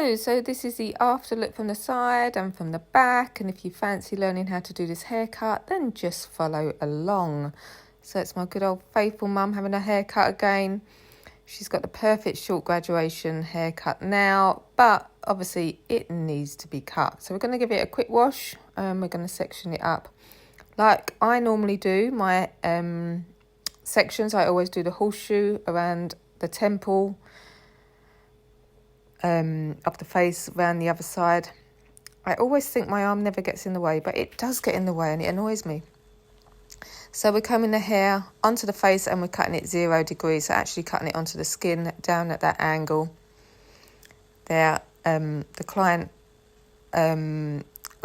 go. So this is the after look from the side and from the back. And if you fancy learning how to do this haircut, then just follow along. So it's my good old faithful mum having a haircut again. She's got the perfect short graduation haircut now, but obviously it needs to be cut. So we're going to give it a quick wash and we're going to section it up. Like I normally do my sections, I always do the horseshoe around the temple, up the face, around the other side. I always think my arm never gets in the way, but it does get in the way and it annoys me. So we're combing the hair onto the face and we're cutting it 0 degrees, so actually cutting it onto the skin down at that angle there. The client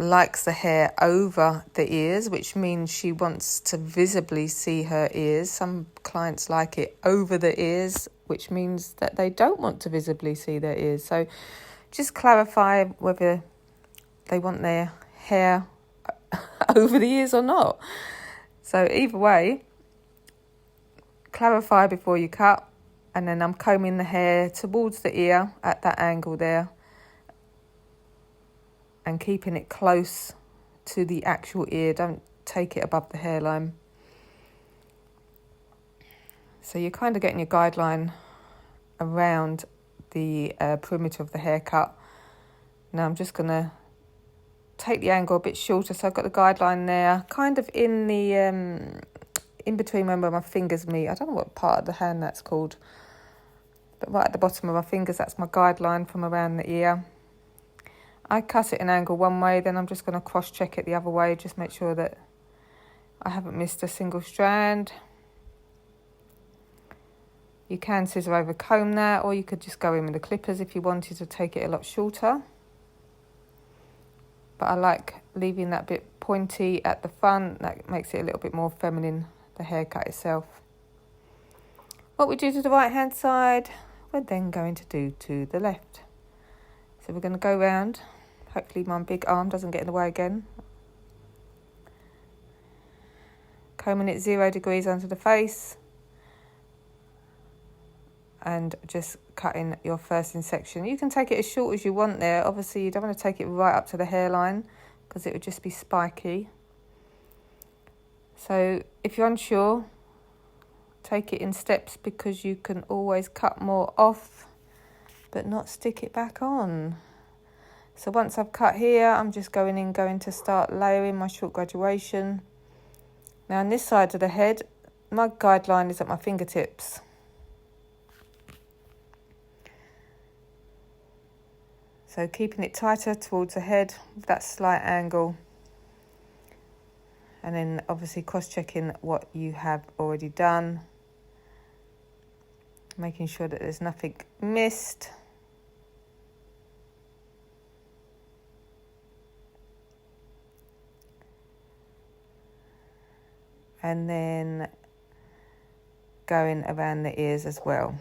likes the hair over the ears, which means she wants to visibly see her ears. Some clients like it over the ears, which means that they don't want to visibly see their ears. So just clarify whether they want their hair over the ears or not. So either way, clarify before you cut. And then I'm combing the hair towards the ear at that angle there and keeping it close to the actual ear. Don't take it above the hairline. So you're kind of getting your guideline around the perimeter of the haircut. Now I'm just going to take the angle a bit shorter. So I've got the guideline there, kind of in the in between where my fingers meet. I don't know what part of the hand that's called, but right at the bottom of my fingers, that's my guideline from around the ear. I cut it an angle one way, then I'm just going to cross check it the other way, just make sure that I haven't missed a single strand. You can scissor over comb that, or you could just go in with the clippers if you wanted to take it a lot shorter. But I like leaving that bit pointy at the front. That makes it a little bit more feminine, the haircut itself. What we do to the right hand side, we're then going to do to the left. So we're going to go round. Hopefully my big arm doesn't get in the way again. Combing it 0 degrees onto the face. And just cutting your first section. You can take it as short as you want there. Obviously, you don't want to take it right up to the hairline because it would just be spiky. So if you're unsure, take it in steps because you can always cut more off but not stick it back on. So once I've cut here, I'm just going to start layering my short graduation. Now on this side of the head, my guideline is at my fingertips. So keeping it tighter towards the head with that slight angle. And then obviously cross-checking what you have already done. Making sure that there's nothing missed. And then going around the ears as well.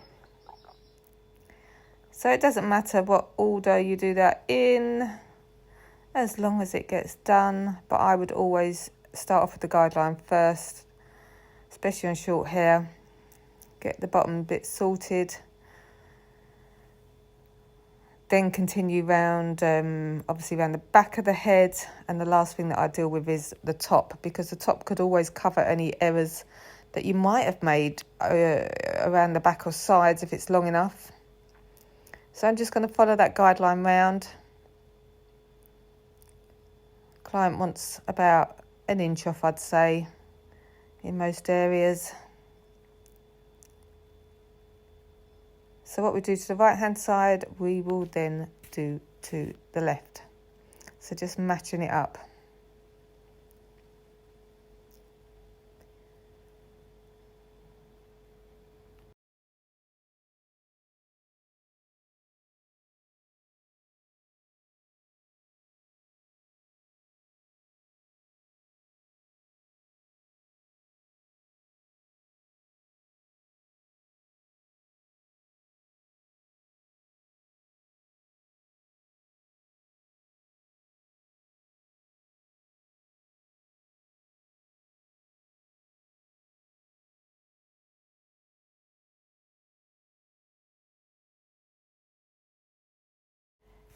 So it doesn't matter what order you do that in, as long as it gets done. But I would always start off with the guideline first, especially on short hair. Get the bottom bit sorted. Then continue round, obviously around the back of the head. And the last thing that I deal with is the top, because the top could always cover any errors that you might have made around the back or sides if it's long enough. So I'm just going to follow that guideline round. Client wants about 1 inch off, I'd say, in most areas. So what we do to the right hand side, we will then do to the left. So just matching it up.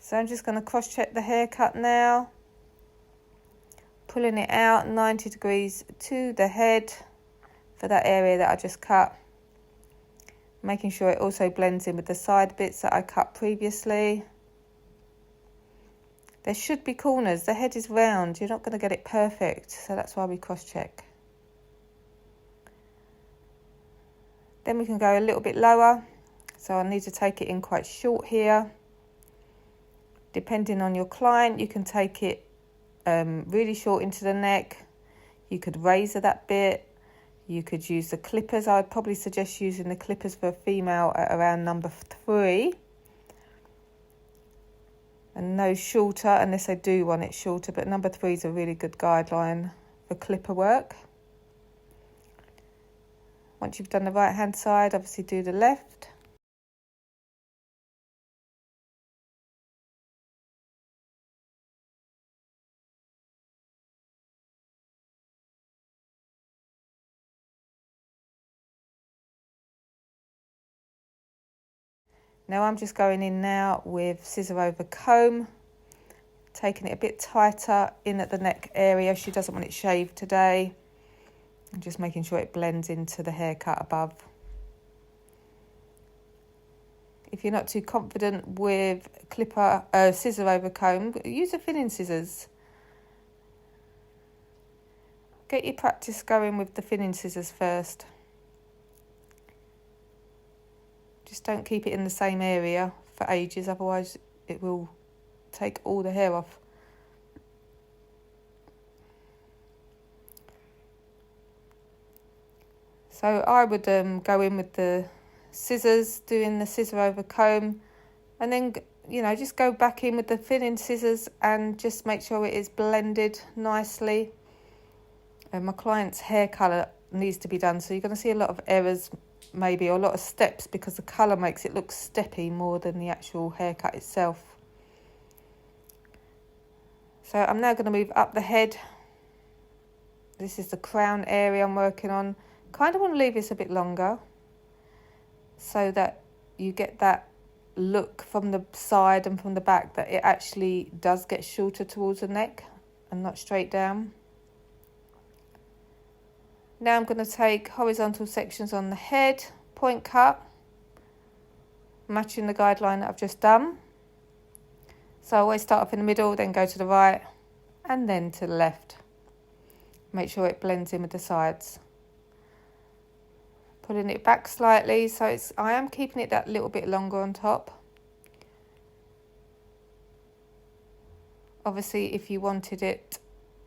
So I'm just going to cross check the haircut now, pulling it out 90 degrees to the head for that area that I just cut, making sure it also blends in with the side bits that I cut previously. There should be corners, the head is round, you're not going to get it perfect, so that's why we cross check. Then we can go a little bit lower, so I need to take it in quite short here. Depending on your client, you can take it really short into the neck. You could razor that bit. You could use the clippers. I'd probably suggest using the clippers for a female at around number 3. And no shorter unless they do want it shorter, but number 3 is a really good guideline for clipper work. Once you've done the right hand side, obviously do the left. Now I'm just going in now with scissor over comb, taking it a bit tighter in at the neck area. She doesn't want it shaved today. And just making sure it blends into the haircut above. If you're not too confident with scissor over comb, use the thinning scissors. Get your practice going with the thinning scissors first. Just don't keep it in the same area for ages, otherwise it will take all the hair off. So I would go in with the scissors, doing the scissor over comb, and then, you know, just go back in with the thinning scissors and just make sure it is blended nicely. And my client's hair colour needs to be done, so you're going to see a lot of errors maybe, or a lot of steps, because the colour makes it look steppy more than the actual haircut itself. So I'm now going to move up the head. This is the crown area I'm working on. Kind of want to leave this a bit longer so that you get that look from the side and from the back that it actually does get shorter towards the neck and not straight down. Now I'm going to take horizontal sections on the head, point cut, matching the guideline that I've just done. So I always start off in the middle, then go to the right and then to the left. Make sure it blends in with the sides. Pulling it back slightly, so I am keeping it that little bit longer on top. Obviously, if you wanted it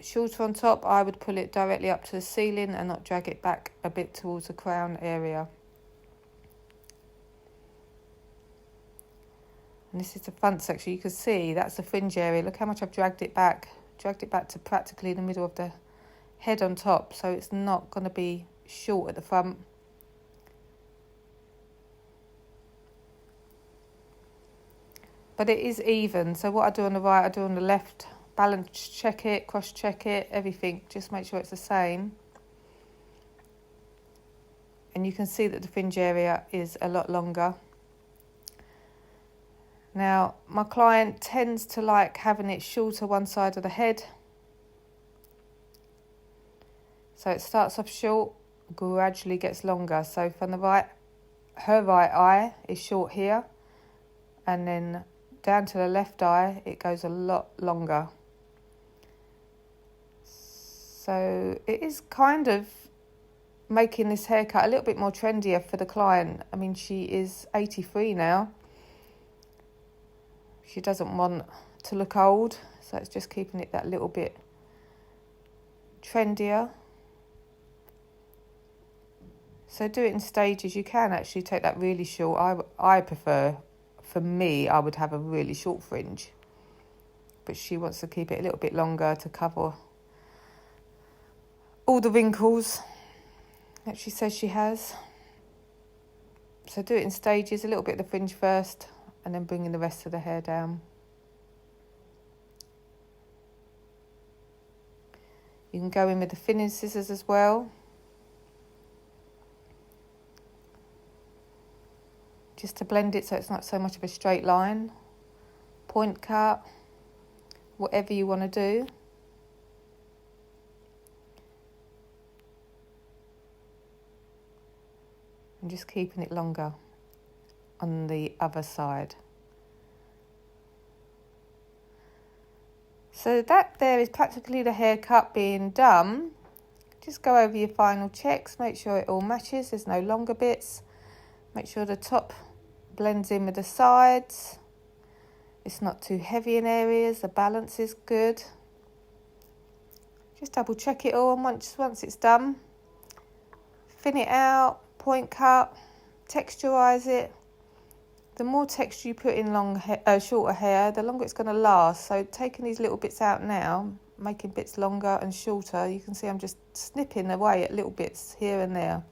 shorter on top, I would pull it directly up to the ceiling and not drag it back a bit towards the crown area. And this is the front section. You can see that's the fringe area. Look how much I've dragged it back to practically the middle of the head on top, so it's not going to be short at the front. But it is even, so what I do on the right, I do on the left. Balance check it, cross check it, everything. Just make sure it's the same. And you can see that the fringe area is a lot longer. Now, my client tends to like having it shorter one side of the head. So it starts off short, gradually gets longer. So from the right, her right eye is short here, and then down to the left eye, it goes a lot longer. So it is kind of making this haircut a little bit more trendier for the client. I mean, she is 83 now. She doesn't want to look old, so it's just keeping it that little bit trendier. So do it in stages. You can actually take that really short. I prefer, for me, I would have a really short fringe. But she wants to keep it a little bit longer to cover all the wrinkles that she says she has. So do it in stages, a little bit of the fringe first, and then bringing the rest of the hair down. You can go in with the thinning scissors as well. Just to blend it so it's not so much of a straight line. point cut, whatever you want to do. And just keeping it longer on the other side. So that there is practically the haircut being done. Just go over your final checks, make sure it all matches, there's no longer bits. Make sure the top blends in with the sides. It's not too heavy in areas, the balance is good. Just double check it all, and once it's done, thin it out, point cut, texturise it. The more texture you put in shorter hair, the longer it's going to last. So taking these little bits out now, making bits longer and shorter, you can see I'm just snipping away at little bits here and there.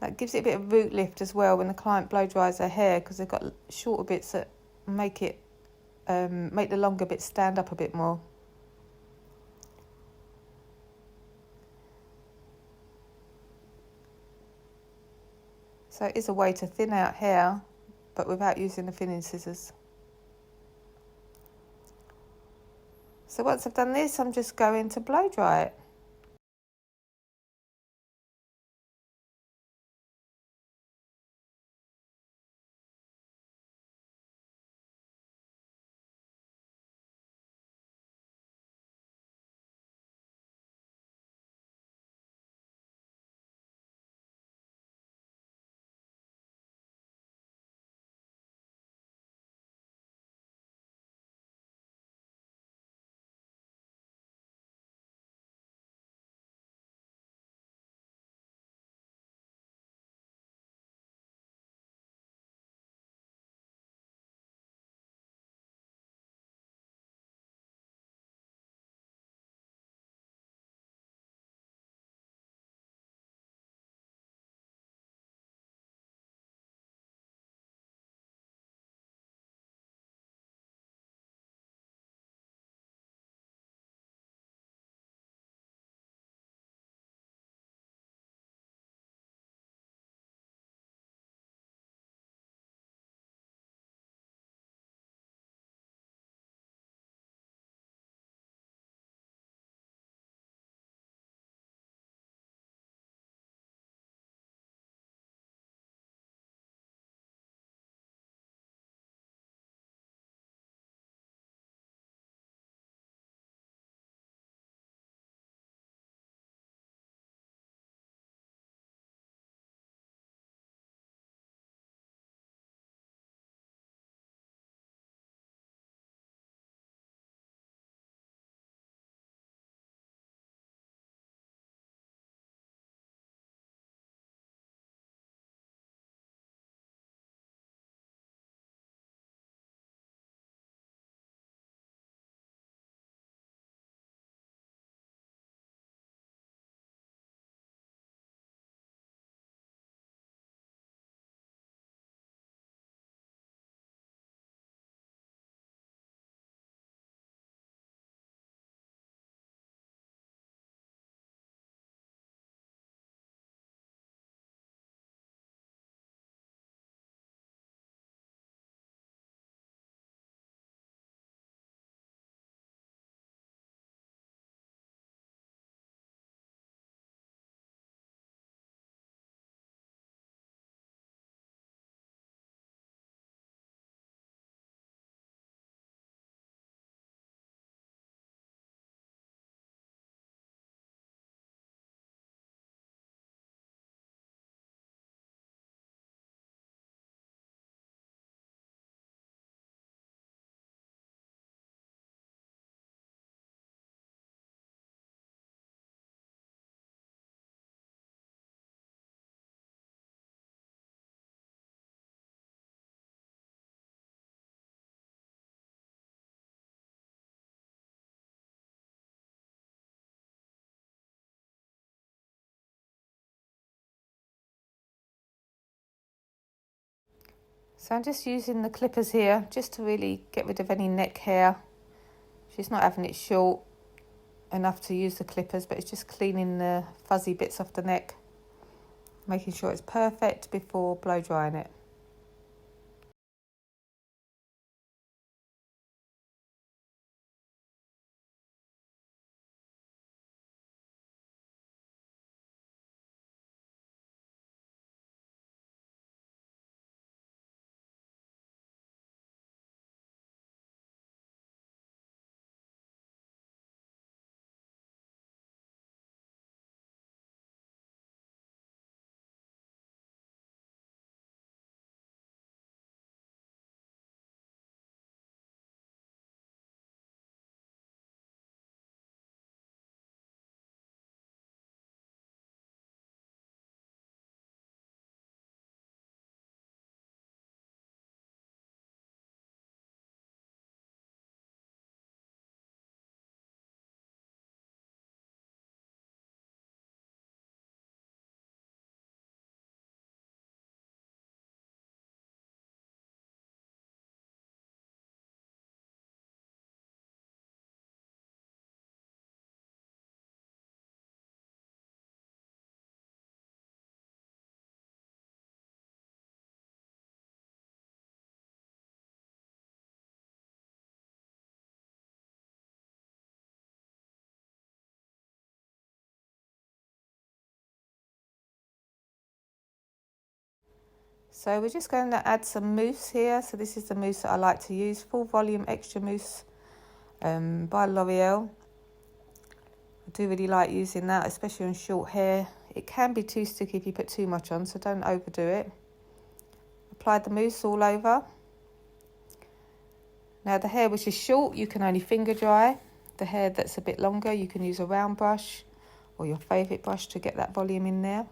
That gives it a bit of root lift as well when the client blow dries their hair, because they've got shorter bits that make the longer bits stand up a bit more. So it is a way to thin out hair, but without using the thinning scissors. So once I've done this, I'm just going to blow dry it. So I'm just using the clippers here just to really get rid of any neck hair. She's not having it short enough to use the clippers, but it's just cleaning the fuzzy bits off the neck, making sure it's perfect before blow drying it. So we're just going to add some mousse here. So this is the mousse that I like to use, full volume extra mousse by L'Oreal. I do really like using that, especially on short hair. It can be too sticky if you put too much on, so don't overdo it. Apply the mousse all over. Now the hair which is short, you can only finger dry. The hair that's a bit longer, you can use a round brush or your favourite brush to get that volume in there.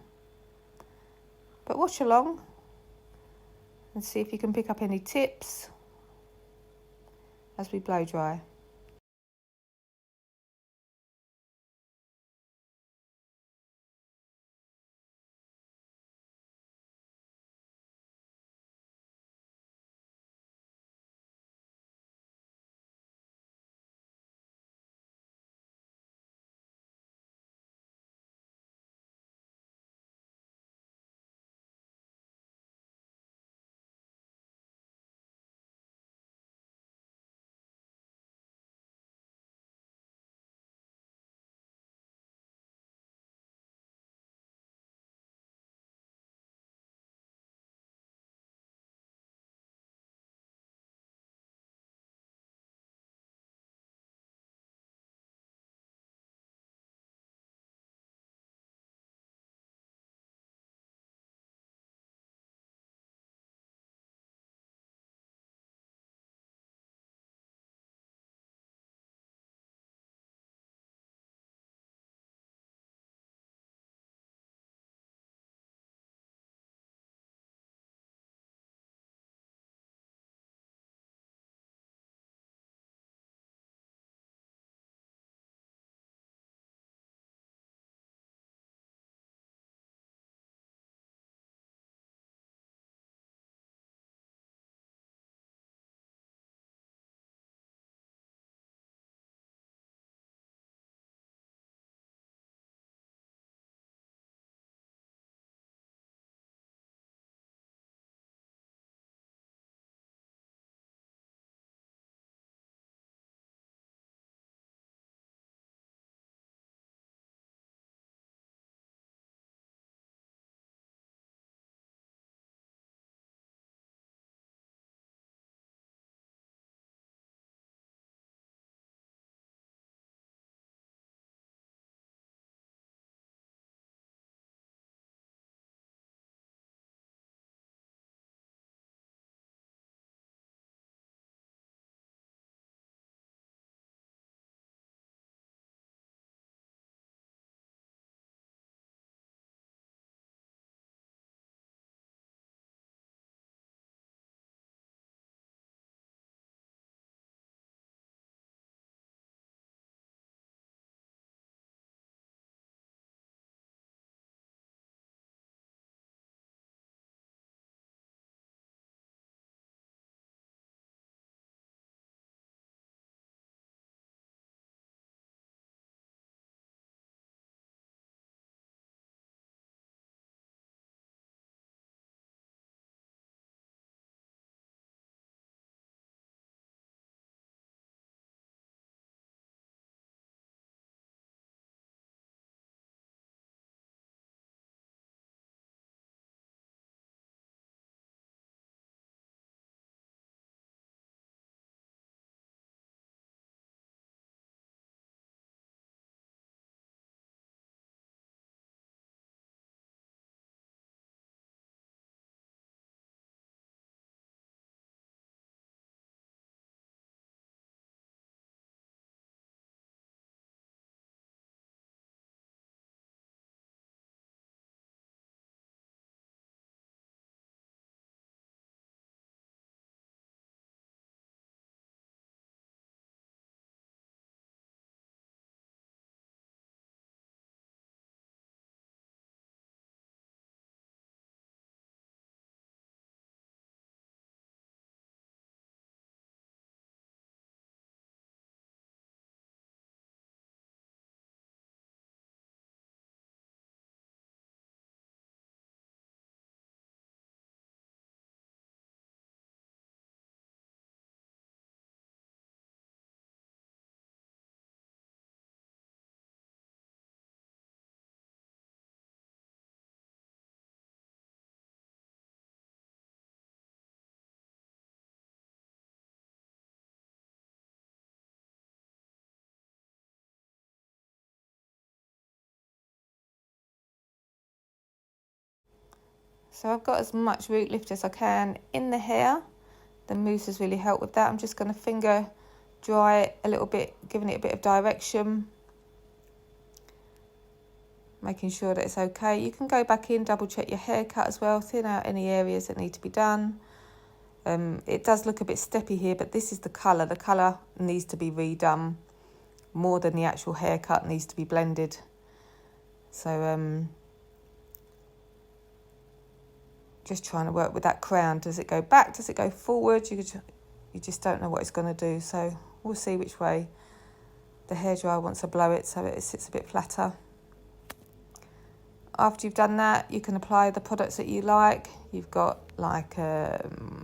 But watch along and see if you can pick up any tips as we blow dry. So I've got as much root lift as I can in the hair. The mousse has really helped with that. I'm just going to finger dry it a little bit, giving it a bit of direction, making sure that it's okay. You can go back in, double check your haircut as well, thin out any areas that need to be done. It does look a bit steppy here, but this is the colour. The colour needs to be redone more than the actual haircut needs to be blended. So just trying to work with that crown. Does it go back? Does it go forward? You just don't know what it's going to do. So we'll see which way the hairdryer wants to blow it so it sits a bit flatter. After you've done that, you can apply the products that you like. You've got like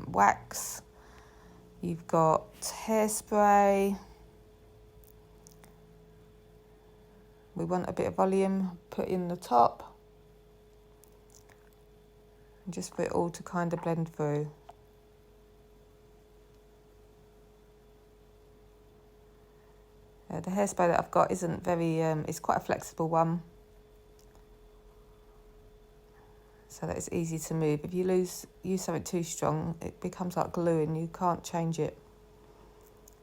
wax. You've got hairspray. We want a bit of volume put in the top. Just for it all to kind of blend through. The hairspray that I've got isn't very, it's quite a flexible one. So that it's easy to move. If you use something too strong, it becomes like glue and you can't change it.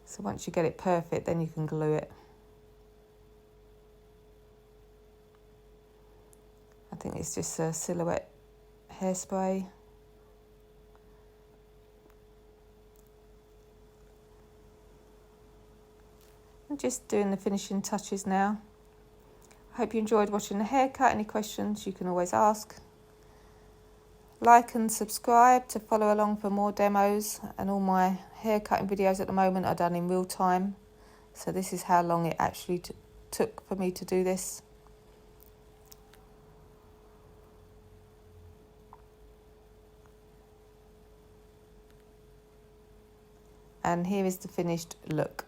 So once you get it perfect, then you can glue it. I think it's just a silhouette hairspray. I'm just doing the finishing touches now. I hope you enjoyed watching the haircut. Any questions you can always ask. Like and subscribe to follow along for more demos, and all my haircutting videos at the moment are done in real time. So this is how long it actually took for me to do this. And here is the finished look.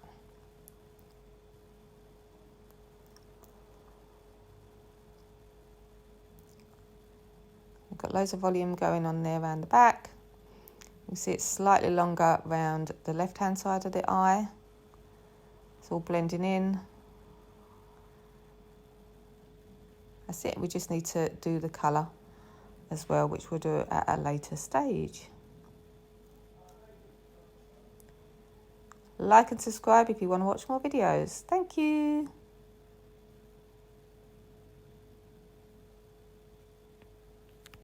I've got loads of volume going on there around the back. You can see it's slightly longer around the left-hand side of the eye. It's all blending in. That's it. We just need to do the colour as well, which we'll do at a later stage. Like and subscribe if you want to watch more videos. Thank you.